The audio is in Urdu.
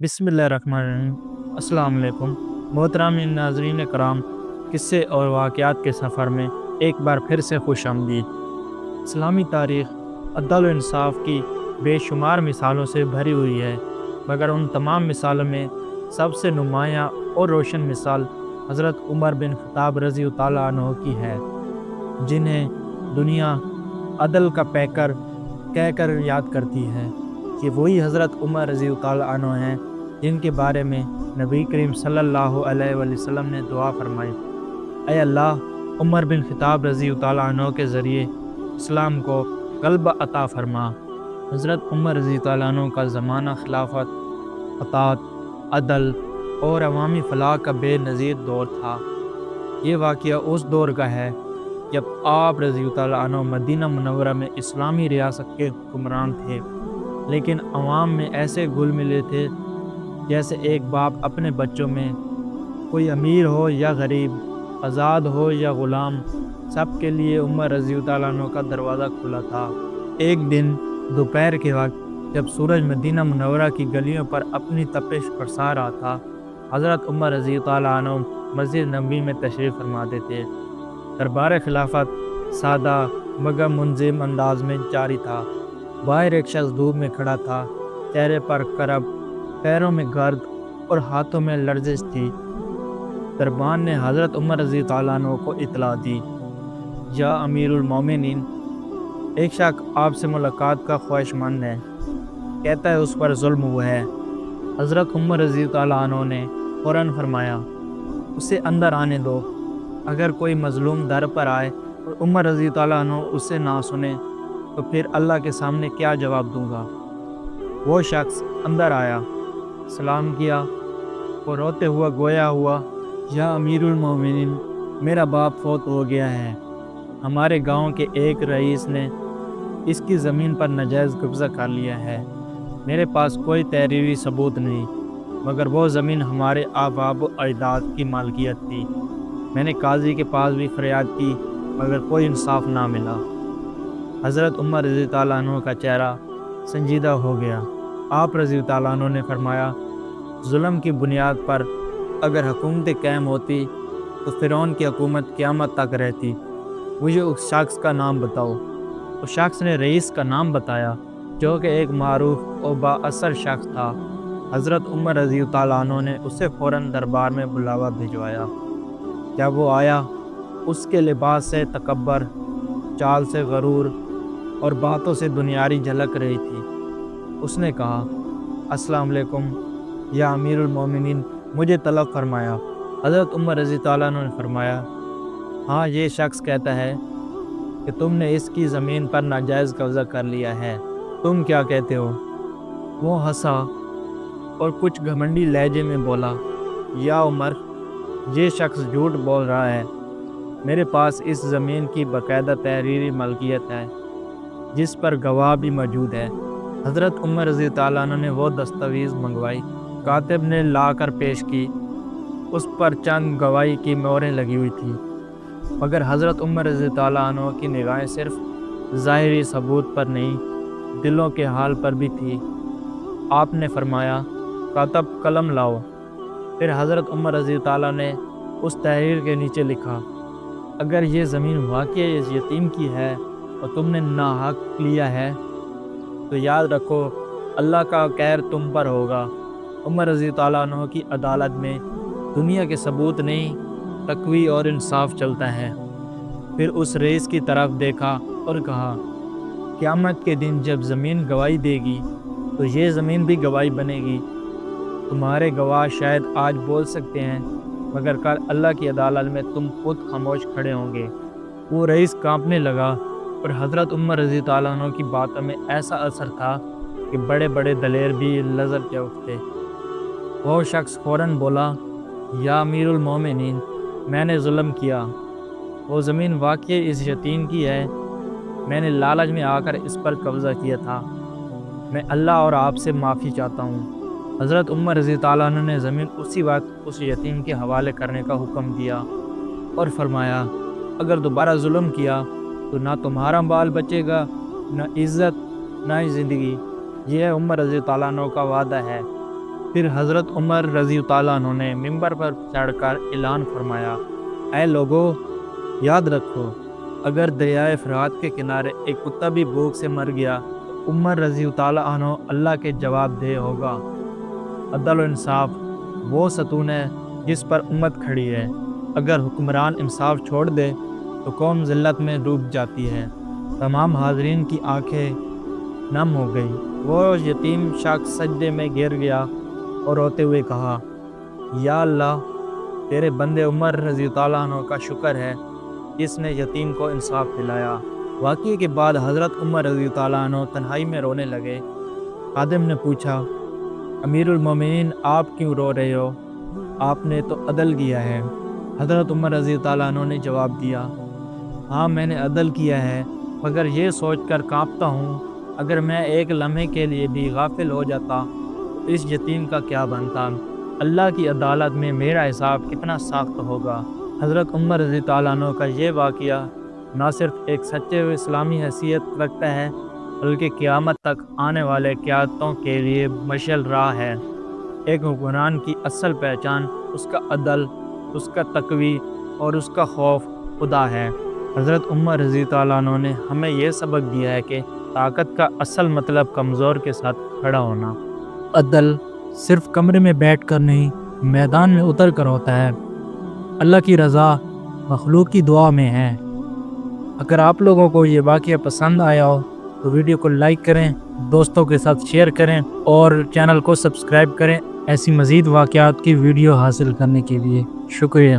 بسم اللہ الرحمن الرحیم۔ السلام علیکم محترم ناظرین کرام، قصے اور واقعات کے سفر میں ایک بار پھر سے خوش آمدید۔ اسلامی تاریخ عدل و انصاف کی بے شمار مثالوں سے بھری ہوئی ہے، مگر ان تمام مثالوں میں سب سے نمایاں اور روشن مثال حضرت عمر بن خطاب رضی اللہ عنہ کی ہے، جنہیں دنیا عدل کا پیکر کہہ کر یاد کرتی ہے۔ کہ وہی حضرت عمر رضی اللہ عنہ ہیں جن کے بارے میں نبی کریم صلی اللہ علیہ وآلہ وسلم نے دعا فرمائی، اے اللہ، عمر بن خطاب رضی اللہ عنہ کے ذریعے اسلام کو غلبہ عطا فرما۔ حضرت عمر رضی اللہ عنہ کا زمانہ خلافت، اطاعت، عدل اور عوامی فلاح کا بے نظیر دور تھا۔ یہ واقعہ اس دور کا ہے جب آپ رضی اللہ عنہ مدینہ منورہ میں اسلامی ریاست کے حکمران تھے، لیکن عوام میں ایسے گھل ملے تھے جیسے ایک باپ اپنے بچوں میں، کوئی امیر ہو یا غریب، آزاد ہو یا غلام، سب کے لیے عمر رضی اللہ عنہ کا دروازہ کھلا تھا۔ ایک دن دوپہر کے وقت جب سورج مدینہ منورہ کی گلیوں پر اپنی تپش برسا رہا تھا، حضرت عمر رضی اللہ عنہ مسجد نبوی میں تشریف فرماتے تھے۔ دربار خلافت سادہ مگر منظم انداز میں جاری تھا۔ باہر ایک شخص دھوپ میں کھڑا تھا، چہرے پر کرب، پیروں میں گرد اور ہاتھوں میں لرزش تھی۔ دربان نے حضرت عمر رضی اللہ عنہ کو اطلاع دی، یا امیر المومنین، ایک شخص آپ سے ملاقات کا خواہش مند ہے، کہتا ہے اس پر ظلم ہوا ہے۔ حضرت عمر رضی اللہ عنہ نے فوراً فرمایا، اسے اندر آنے دو۔ اگر کوئی مظلوم در پر آئے اور عمر رضی اللہ عنہ اسے نہ سنے تو پھر اللہ کے سامنے کیا جواب دوں گا؟ وہ شخص اندر آیا، سلام کیا اور روتے ہوا گویا ہوا، یا امیر المومنین، میرا باپ فوت ہو گیا ہے۔ ہمارے گاؤں کے ایک رئیس نے اس کی زمین پر ناجائز قبضہ کر لیا ہے۔ میرے پاس کوئی تحریری ثبوت نہیں، مگر وہ زمین ہمارے آباء و اجداد کی مالکیت تھی۔ میں نے قاضی کے پاس بھی فریاد کی، مگر کوئی انصاف نہ ملا۔ حضرت عمر رضی اللہ عنہ کا چہرہ سنجیدہ ہو گیا۔ آپ رضی اللہ عنہ نے فرمایا، ظلم کی بنیاد پر اگر حکومتیں قائم ہوتی تو فرعون کی حکومت قیامت تک رہتی۔ مجھے اس شخص کا نام بتاؤ۔ اس شخص نے رئیس کا نام بتایا، جو کہ ایک معروف اور با اثر شخص تھا۔ حضرت عمر رضی اللہ عنہ نے اسے فوراً دربار میں بلاوا بھجوایا۔ جب وہ آیا، اس کے لباس سے تکبر، چال سے غرور اور باتوں سے دنیاری جھلک رہی تھی۔ اس نے کہا، السلام علیکم یا امیر المومنین، مجھے طلب فرمایا۔ حضرت عمر رضی اللہ عنہ نے فرمایا، ہاں، یہ شخص کہتا ہے کہ تم نے اس کی زمین پر ناجائز قبضہ کر لیا ہے، تم کیا کہتے ہو؟ وہ ہنسا اور کچھ گھمنڈی لہجے میں بولا، یا عمر، یہ شخص جھوٹ بول رہا ہے۔ میرے پاس اس زمین کی باقاعدہ تحریری ملکیت ہے، جس پر گواہ بھی موجود ہے۔ حضرت عمر رضی اللہ عنہ نے وہ دستاویز منگوائی، کاتب نے لا کر پیش کی۔ اس پر چند گواہی کی مہریں لگی ہوئی تھیں، مگر حضرت عمر رضی اللہ عنہ کی نگاہیں صرف ظاہری ثبوت پر نہیں، دلوں کے حال پر بھی تھی۔ آپ نے فرمایا، کاتب قلم لاؤ۔ پھر حضرت عمر رضی اللہ نے اس تحریر کے نیچے لکھا، اگر یہ زمین واقعی اس یتیم کی ہے اور تم نے ناحق لیا ہے تو یاد رکھو، اللہ کا قہر تم پر ہوگا۔ عمر رضی اللہ عنہ کی عدالت میں دنیا کے ثبوت نہیں، تقوی اور انصاف چلتا ہے۔ پھر اس رئیس کی طرف دیکھا اور کہا، قیامت کے دن جب زمین گواہی دے گی تو یہ زمین بھی گواہی بنے گی۔ تمہارے گواہ شاید آج بول سکتے ہیں، مگر کل اللہ کی عدالت میں تم خود خاموش کھڑے ہوں گے۔ وہ رئیس کانپنے لگا اور حضرت عمر رضی اللہ عنہ کی باتوں میں ایسا اثر تھا کہ بڑے بڑے دلیر بھی لرز کے اٹھتے۔ وہ شخص فوراً بولا، یا امیر المومنین، میں نے ظلم کیا۔ وہ زمین واقعی اس یتیم کی ہے، میں نے لالچ میں آ کر اس پر قبضہ کیا تھا۔ میں اللہ اور آپ سے معافی چاہتا ہوں۔ حضرت عمر رضی اللہ عنہ نے زمین اسی وقت اس یتیم کے حوالے کرنے کا حکم دیا اور فرمایا، اگر دوبارہ ظلم کیا تو نہ تمہارا بال بچے گا، نہ عزت، نہ ہی زندگی۔ یہ عمر رضی اللہ عنہ کا وعدہ ہے۔ پھر حضرت عمر رضی تعالیٰ عنہ نے ممبر پر چڑھ کر اعلان فرمایا، اے لوگو، یاد رکھو، اگر دریائے فرات کے کنارے ایک کتا بھی بھوک سے مر گیا تو عمر رضی تعالیٰ عنہ اللہ کے جواب دہ ہوگا۔ عدل و انصاف وہ ستون ہے جس پر امت کھڑی ہے۔ اگر حکمران انصاف چھوڑ دے تو قوم ذلت میں ڈوب جاتی ہے۔ تمام حاضرین کی آنکھیں نم ہو گئی۔ وہ یتیم شخص سجدے میں گر گیا اور روتے ہوئے کہا، یا اللہ، تیرے بندے عمر رضی تعالیٰ عنہ کا شکر ہے جس نے یتیم کو انصاف دلایا۔ واقعے کے بعد حضرت عمر رضی تعالیٰ عنہ تنہائی میں رونے لگے۔ خادم نے پوچھا، امیر المومنین، آپ کیوں رو رہے ہو؟ آپ نے تو عدل کیا ہے۔ حضرت عمر رضی تعالیٰ عنہ نے جواب دیا، ہاں میں نے عدل کیا ہے، مگر یہ سوچ کر کانپتا ہوں اگر میں ایک لمحے کے لیے بھی غافل ہو جاتا تو اس یتیم کا کیا بنتا؟ اللہ کی عدالت میں میرا حساب کتنا سخت ہوگا۔ حضرت عمر رضی تعالیٰ عنہ کا یہ واقعہ نہ صرف ایک سچے و اسلامی حیثیت رکھتا ہے بلکہ قیامت تک آنے والے قیادتوں کے لیے مشعل راہ ہے۔ ایک حکمران کی اصل پہچان اس کا عدل، اس کا تقوی اور اس کا خوف خدا ہے۔ حضرت عمر رضی تعالیٰ عنہ نے ہمیں یہ سبق دیا ہے کہ طاقت کا اصل مطلب کمزور کے ساتھ کھڑا ہونا۔ عدل صرف کمرے میں بیٹھ کر نہیں، میدان میں اتر کر ہوتا ہے۔ اللہ کی رضا مخلوق کی دعا میں ہے۔ اگر آپ لوگوں کو یہ واقعہ پسند آیا ہو تو ویڈیو کو لائک کریں، دوستوں کے ساتھ شیئر کریں اور چینل کو سبسکرائب کریں ایسی مزید واقعات کی ویڈیو حاصل کرنے کے لیے۔ شکریہ۔